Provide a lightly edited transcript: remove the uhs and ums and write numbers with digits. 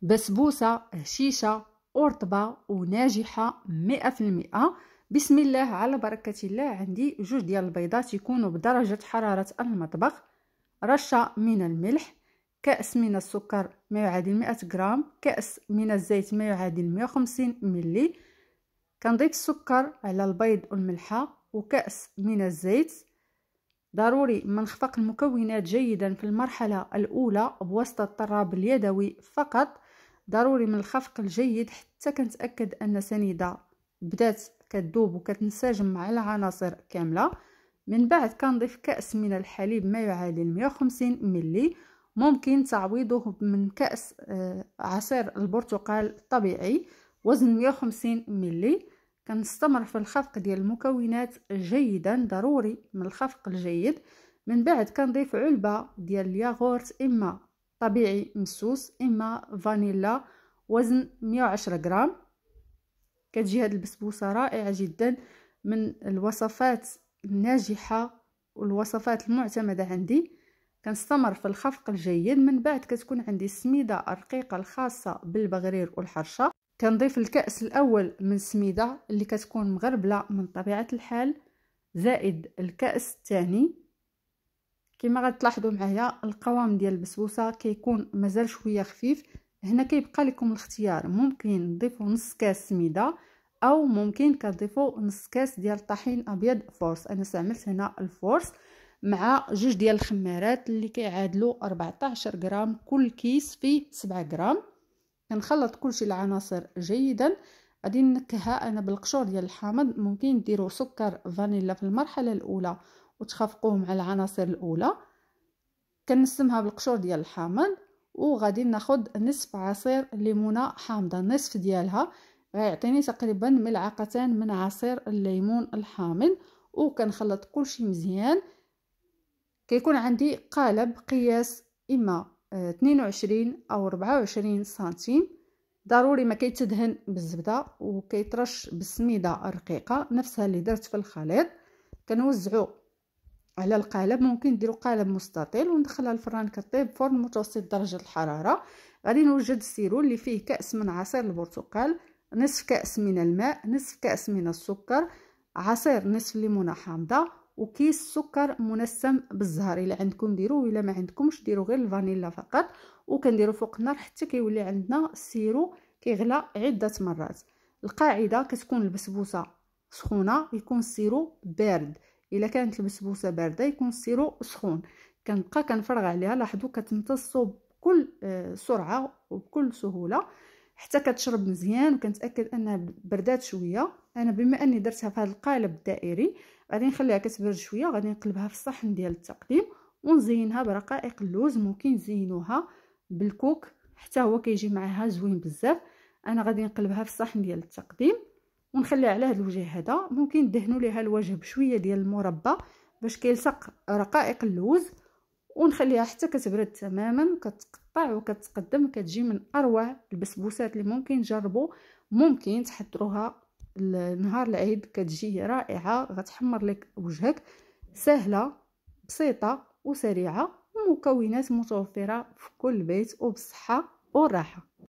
بسبوسة هشيشة ورطبة وناجحة 100%. بسم الله على بركة الله. عندي جوج ديال البيضات يكونوا بدرجة حرارة المطبخ، رشة من الملح، كأس من السكر ما يعادل 100 غرام، كأس من الزيت ما يعادل 150 ملي. كنضيف السكر على البيض والملحة وكأس من الزيت. ضروري ما نخفق المكونات جيدا في المرحلة الأولى بواسطة الطراب اليدوي فقط. ضروري من الخفق الجيد حتى كنتأكد أن سنيدة بدات كتذوب وكتنسجم مع العناصر كاملة. من بعد كنضيف كأس من الحليب ما يعادل 150 ملي، ممكن تعويضه من كأس عصير البرتقال الطبيعي وزن 150 ملي. كنستمر في الخفق ديال المكونات جيدا، ضروري من الخفق الجيد. من بعد كنضيف علبة ديال الياغورت، اما طبيعي مسوس اما فانيلا، وزن 110 غرام. كتجي هاد البسبوسه رائعه جدا، من الوصفات الناجحه والوصفات المعتمده عندي. كنستمر في الخفق الجيد. من بعد كتكون عندي السميده الرقيقه الخاصه بالبغرير والحرشه. كنضيف الكأس الاول من السميده اللي كتكون مغربله من طبيعه الحال، زائد الكأس الثاني. كما غتلاحظوا معايا القوام ديال البسبوسه كيكون مازال شويه خفيف. هنا كيبقى لكم الاختيار، ممكن تضيفوا نص كاس سميده او ممكن كتضيفوا نص كاس ديال الطحين ابيض فورس. انا استعملت هنا الفورس مع جوج ديال الخمارات اللي كيعادلوا 14 غرام كل كيس فيه 7 غرام. كنخلط كلشي العناصر جيدا. غادي نكهها انا بالقشور ديال الحامض. ممكن ديروا سكر فانيلا في المرحله الاولى وتخفقوه مع العناصر الاولى. كنسمها بالقشور ديال الحامض، وغادي ناخذ نصف عصير ليمونه حامضه، نصف ديالها غيعطيني تقريبا ملعقتين من عصير الليمون الحامض. وكنخلط كلشي مزيان. كيكون عندي قالب قياس اما 22 او 24 سنتيم. ضروري ما كيتدهن بالزبده وكيترش بالسميده الرقيقه نفسها اللي درت في الخليط. كنوزعو على القالب. ممكن ديروا قالب مستطيل وندخلها الفران كطيب فرن متوسط درجه الحراره. غادي نوجد السيرو اللي فيه كأس من عصير البرتقال، نصف كأس من الماء، نصف كأس من السكر، عصير نصف ليمونه حامضه، وكيس سكر منسم بالزهر. الا عندكم ديروا، الا ما عندكمش ديروا غير الفانيلا فقط. وكنديروا فوق النار حتى كيولي عندنا السيرو كيغلى عده مرات. القاعده كتكون البسبوسه سخونه يكون السيرو بارد، الا كانت البسبوسه بارده يكون السيرو سخون. كنبقى كنفرغ عليها. لاحظوا كتمتص بكل سرعه وبكل سهوله حتى كتشرب مزيان. وكنتاكد انها بردات شويه. انا بما اني درتها في هذا القالب الدائري غادي نخليها كتبرد شويه، وغادي نقلبها في الصحن ديال التقديم ونزينها برقائق اللوز. ممكن تزينوها بالكوك حتى هو كيجي معها زوين بزاف. انا غادي نقلبها في الصحن ديال التقديم ونخليها على هذا الوجه هذا. ممكن دهنوا ليها الوجه بشويه ديال المربى باش كيلصق رقائق اللوز، ونخليها حتى كتبرد تماما. كتقطع وكتقدم. كتجي من اروع البسبوسات اللي ممكن تجربوا. ممكن تحضروها نهار العيد، كتجي رائعه، غتحمر لك وجهك. سهله بسيطه وسريعه، ومكونات متوفره في كل بيت وبالصحه والراحه.